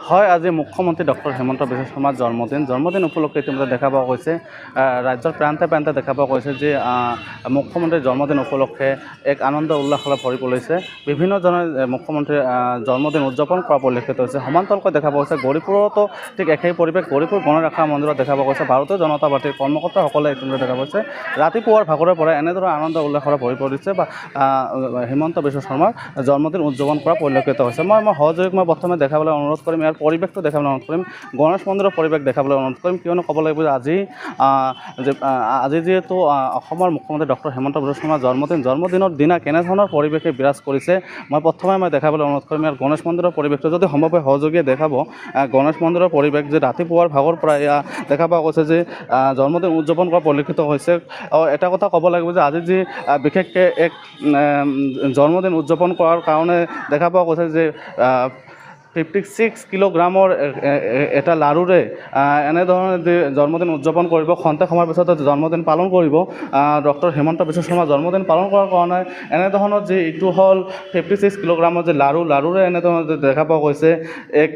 হয়, আজি মুখ্যমন্ত্ৰী ডক্টৰ হিমন্ত বিশ্ব শৰ্মাৰ জন্মদিন উপলক্ষে ইতিমধ্যে দেখা পোৱা গৈছে ৰাজ্যৰ প্ৰান্তে প্ৰান্তে দেখা পোৱা গৈছে যে মুখ্যমন্ত্ৰীৰ জন্মদিন উপলক্ষে এক আনন্দ উল্লাসেৰে ভৰি পৰিছে। বিভিন্নজনে মুখ্যমন্ত্ৰীৰ জন্মদিন উদযাপন কৰা পৰিলক্ষিত হৈছে। সমান্তৰালকৈ দেখা পোৱা গৈছে গৌৰীপুৰতো ঠিক একেই পৰিৱেশ। গৌৰীপুৰ গণেশ মন্দিৰত দেখা পোৱা গৈছে ভাৰতীয় জনতা পাৰ্টীৰ কৰ্মকৰ্তাসকলে ইতিমধ্যে দেখা গৈছে ৰাতিপুৱাৰ ভাগৰে পৰা এনেদৰে আনন্দ উল্লাসেৰে ভৰি পৰিছে বা হিমন্ত বিশ্ব শৰ্মাৰ জন্মদিন উদযাপন কৰা পৰিলক্ষিত হৈছে। মই সহযোগীক প্ৰথমে দেখাবলৈ অনুৰোধ কৰিম, ইয়াৰ পৰিৱেশটো দেখাবলৈ অনুৰোধ কৰিম, গণেশ মন্দিৰৰ পৰিৱেশ দেখাবলৈ অনুৰোধ কৰিম। কিয়নো ক'ব লাগিব যে আজি যিহেতু অসমৰ মুখ্যমন্ত্ৰী ডক্টৰ হিমন্ত বিশ্ব শৰ্মাৰ জন্মদিনৰ দিনা কেনেধৰণৰ পৰিৱেশে বিৰাজ কৰিছে মই দেখাবলৈ অনুৰোধ কৰিম। ইয়াৰ গণেশ মন্দিৰৰ পৰিৱেশটো যদি সম্ভৱ হয় সহযোগীয়ে দেখাব। গণেশ মন্দিৰৰ পৰিৱেশ যে ৰাতিপুৱাৰ ভাগৰ পৰা দেখা পোৱা গৈছে যে জন্মদিন উদযাপন কৰা পৰিলক্ষিত হৈছে। এটা কথা ক'ব লাগিব যে আজি যি বিশেষকৈ এক জন্মদিন উদযাপন কৰাৰ কাৰণে দেখা পোৱা গৈছে যে 56 কিলোগ্ৰামৰ এটা লাৰুৰে এনেধৰণে জন্মদিন উদযাপন কৰিব। খন্তেক সময়ৰ পিছতে জন্মদিন পালন কৰিব ডক্টৰ হিমন্ত বিশ্ব শৰ্মাৰ জন্মদিন পালন কৰাৰ কাৰণে এনেধৰণৰ যি এইটো হ'ল 56 কিলোগ্ৰামৰ যে লাৰুৰে এনেধৰণে দেখা পোৱা গৈছে এক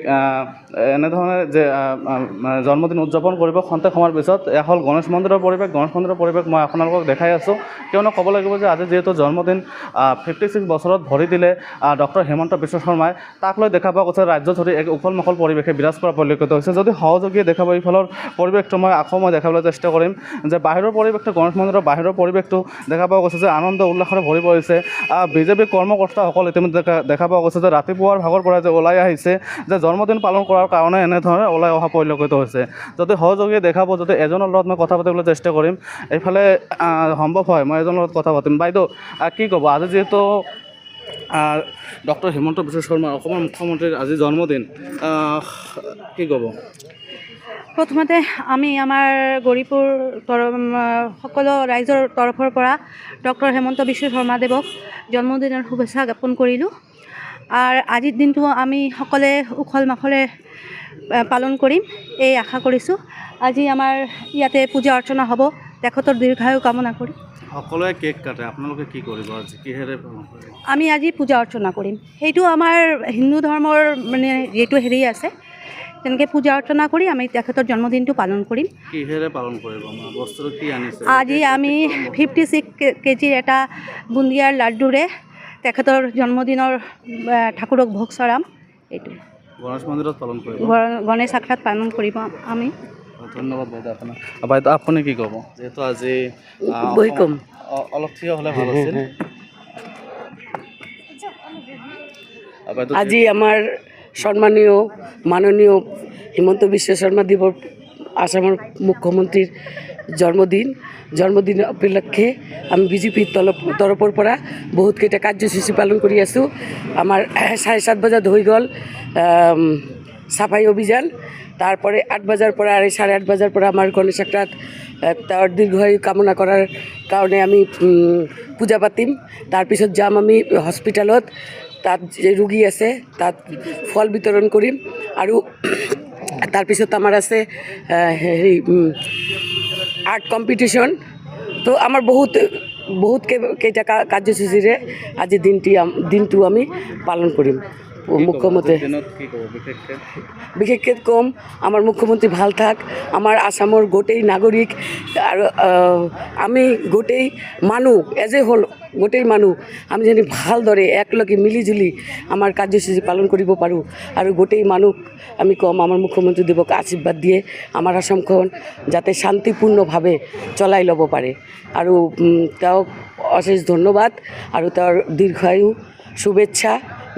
এনেধৰণে যে জন্মদিন উদযাপন কৰিব। খন্তেক সময়ৰ পিছত এয়া হ'ল গণেশ মন্দিৰৰ পৰিৱেশ মই আপোনালোকক দেখাই আছোঁ। কিয়নো ক'ব লাগিব যে আজি যিহেতু জন্মদিন 56 বছৰত ভৰি দিলে ডক্টৰ হিমন্ত বিশ্ব শৰ্মাই, তাক লৈ দেখা পোৱা গৈছে ৰাজ্যত যদি এক উখল মাখল পৰিৱেশে বিৰাজ কৰা পৰিলক্ষিত হৈছে। যদি সহযোগীয়ে দেখাব এইফালৰ পৰিৱেশটো মই দেখাবলৈ চেষ্টা কৰিম যে বাহিৰৰ পৰিৱেশটো গণেশ মন্দিৰৰ বাহিৰৰ পৰিৱেশটো দেখা পোৱা গৈছে যে আনন্দ উল্লাসেৰে ভৰি পৰিছে। বিজেপি কৰ্মকৰ্তাসকল ইতিমধ্যে দেখা পোৱা গৈছে যে ৰাতিপুৱাৰ ভাগৰ পৰা যে ওলাই আহিছে যে জন্মদিন পালন কৰাৰ কাৰণে এনেধৰণে ওলাই অহা পৰিলক্ষিত হৈছে। যদি সহযোগীয়ে দেখাব, যদি এজনৰ লগত মই কথা পাতিবলৈ চেষ্টা কৰিম, এইফালে সম্ভৱ হয় মই এজনৰ লগত কথা পাতিম। বাইদেউ কি ক'ব, আজি যিহেতু ডক্টৰ হিমন্ত বিশ্ব শৰ্মা অসমৰ মুখ্যমন্ত্ৰীৰ আজি জন্মদিন, কি ক'ব? প্ৰথমতে আমি আমাৰ গৌৰীপুৰ সকলো ৰাইজৰ তৰফৰ পৰা ডক্টৰ হিমন্ত বিশ্ব শৰ্মাদেৱক জন্মদিনৰ শুভেচ্ছা জ্ঞাপন কৰিলোঁ। আৰু আজিৰ দিনটো আমি সকলোৱে উখল মাখলে পালন কৰিম এই আশা কৰিছোঁ। আজি আমাৰ ইয়াতে পূজা অৰ্চনা হ'ব, তেখেতৰ দীৰ্ঘায়ু কামনা কৰি সকলোৱে কেক কাটে, আপোনালোকে কি কৰিব? আজি কিহেৰে পালন কৰিব? আমি আজি পূজা অৰ্চনা কৰিম। সেইটো আমাৰ হিন্দু ধৰ্মৰ যিটো আছে, তেনেকৈ পূজা অৰ্চনা কৰি আমি তেখেতৰ জন্মদিনটো পালন কৰিম। কিহেৰে পালন কৰিব? বস্তুটো কি আনিছে? আজি আমি 56 কেজিৰ এটা বুন্দিয়াৰ লাড্ডুৰে তেখেতৰ জন্মদিনৰ ঠাকুৰক ভোগ চৰাম। এইটো গণেশ মন্দিৰত পালন কৰিব, গণেশ আখৰাত পালন কৰিব আমি। ধন্যবাদ বাইদেউ আপোনাক। বাইদেউ আপুনি কি ক'ব? যিহেতু আজি অলপ থিয় হ'লে ভাল আছিল। আজি আমাৰ সন্মানীয় মাননীয় হিমন্ত বিশ্ব শৰ্মা দেৱৰ আসামৰ মুখ্যমন্ত্ৰীৰ জন্মদিন উপলক্ষে আমি বিজেপিৰ তৰফৰ পৰা বহুতকেইটা কাৰ্যসূচী পালন কৰি আছোঁ। আমাৰ 7:30 বজাত হৈ গ'ল চাফাই অভিযান, তারপরে 8 বাজার পরে 8:30 বাজার পরে আমার গণেশ আখড়াত তার দীর্ঘায়ু কামনা করার কারণে আমি পূজা পাতিম। তাৰপিছত যাম আমি হস্পিটেলত, তাত যে ৰোগী আছে তাত ফল বিতৰণ কৰিম। আৰু তাৰপিছত আমাৰ আছে হেৰি আৰ্ট কম্পিটিশ্যন। তো আমাৰ বহুত কেইটা কাৰ্যসূচীৰে আজি দিনটো আমি পালন কৰিম। মুখ্যমন্ত্ৰী বিশেষকৈ কম আমাৰ মুখ্যমন্ত্ৰী ভাল থাক, আমাৰ আসামৰ গোটেই নাগৰিক আৰু আমি গোটেই মানুহ গোটেই মানুহ আমি যদি ভালদৰে একলগে মিলিজুলি আমাৰ কাৰ্যসূচী পালন কৰিব পাৰোঁ। আৰু গোটেই মানুহ আমি কম আমাৰ মুখ্যমন্ত্ৰীদেৱক আশীৰ্বাদ দিয়ে আমাৰ আসামখন যাতে শান্তিপূৰ্ণভাৱে চলাই ল'ব পাৰে। আৰু তেওঁক অশেষ ধন্যবাদ আৰু তেওঁৰ দীৰ্ঘায়ু শুভেচ্ছা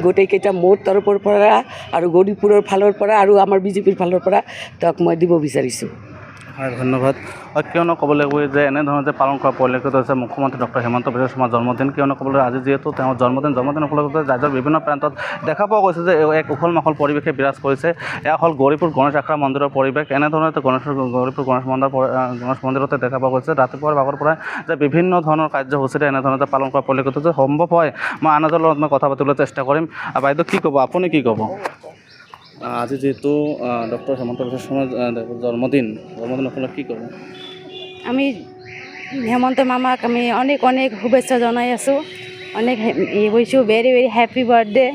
গোটেইকেইটা মোৰ তৰফৰ পৰা আৰু গৌৰীপুৰৰ ফালৰ পৰা আৰু আমাৰ বিজেপিৰ ফালৰ পৰা তেওঁক মই দিব বিচাৰিছোঁ। হয়, ধন্যবাদ। কিয়নো ক'ব লাগিব যে এনেধৰণে যে পালন কৰা পৰিলক্ষিত হৈছে মুখ্যমন্ত্ৰী ডক্টৰ হিমন্ত বিশ্ব শৰ্মাৰ জন্মদিন। কিয়নো ক'বলৈ আজি যিহেতু তেওঁৰ জন্মদিন উপলক্ষে ৰাজ্যৰ বিভিন্ন প্ৰান্তত দেখা পোৱা গৈছে যে এক উখল মাখল পৰিৱেশে বিৰাজ কৰিছে। এয়া হ'ল গৌৰীপুৰ গণেশ আখৰা মন্দিৰৰ পৰিৱেশ। এনেধৰণে গৌৰীপুৰ গণেশ মন্দিৰতে দেখা পোৱা গৈছে ৰাতিপুৱাৰ ভাগৰ পৰা যে বিভিন্ন ধৰণৰ কাৰ্যসূচীৰে এনেধৰণে পালন কৰা পৰিলক্ষিত হৈছে। সম্ভৱ হয় মই আন এজনৰ লগত মই কথা পাতিবলৈ চেষ্টা কৰিম। বাইদেউ কি ক'ব, আপুনি কি ক'ব? আজি যেহেতু ডক্টর হিমন্ত বিশ্ব শর্মার জন্মদিন উপলক্ষে কি ক'ব? আমি হেমন্ত মামাক আমি অনেক শুভেচ্ছা জনাই আছোঁ, অনেক কৈছোঁ ভেৰি ভেৰি হেপী বাৰ্থডে।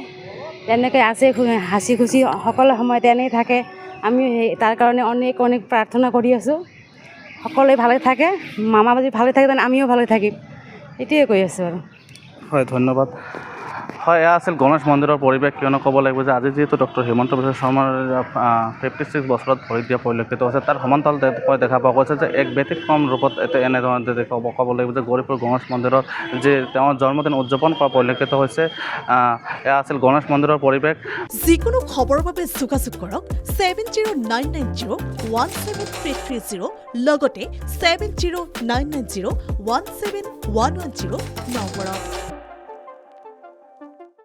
তেনেকৈ আছে হাসি খুচি সকলো সময়তে এনেই থাকে আমি তাৰ কাৰণে অনেক অনেক প্ৰাৰ্থনা কৰি আছোঁ সকলোৱে ভালে থাকে মামা যদি ভালে থাকে তেনে আমিও ভালে থাকিম এইটোৱে কৈ আছোঁ আৰু হয় ধন্যবাদ হয় এয়া আছিল গণেশ মন্দিৰৰ পৰিৱেশ কিয়নো ক'ব লাগিব যে আজি যিহেতু ডক্টৰ হিমন্ত বিশ্ব শৰ্মাৰ 56 বছৰত ভৰি দিয়া পৰিলক্ষিত হৈছে তাৰ সমান্তৰাল দেখা পোৱা গৈছে যে এক ব্যতিক্ৰম ৰূপত এতিয়া এনেধৰণে ক'ব লাগিব যে গৌৰীপুৰ গণেশ মন্দিৰত যে তেওঁৰ জন্মদিন উদযাপন কৰা পৰিলক্ষিত হৈছে এয়া আছিল গণেশ মন্দিৰৰ পৰিৱেশ যিকোনো খবৰৰ বাবে যোগাযোগ কৰক 7099017330 লগতে 7099017110 নম্বৰত